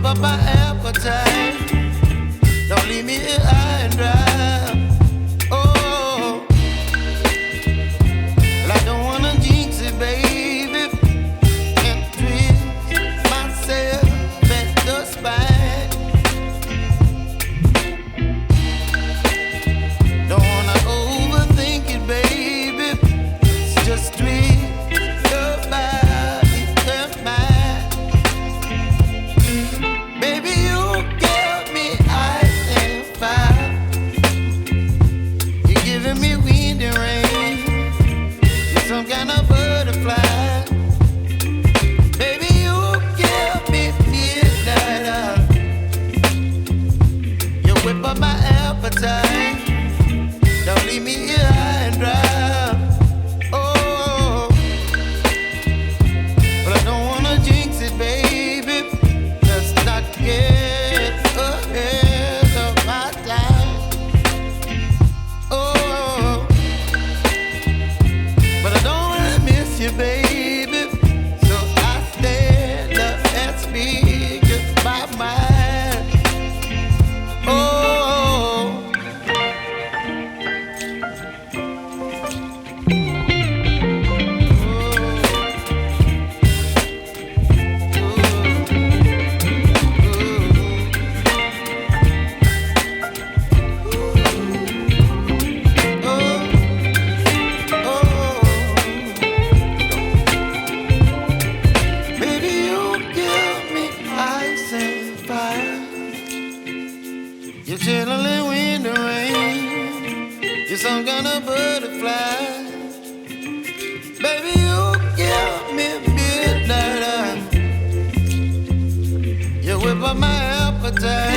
up my appetite. Don't leave me here high and dry. Oh, well, I don't wanna jinx it, baby, and twist myself at the spine. Don't wanna overthink it, baby. It's just twist your body and mine. Baby, you give me ice and fire. You're giving me wind and rain. You're some kind of butterfly. Baby, you give me midnight. You whip up my appetite. Don't leave me here high and dry. Oh, but I don't wanna jinx it, baby. Let's not get ahead of my time. Oh, but I don't wanna miss you, baby. So I stand up and speak just my mind. Oh. Baby, you give me ice and fire. You're chilling wind and rain. You're some kind of butterfly. Baby, you give me midnight. You whip up my appetite.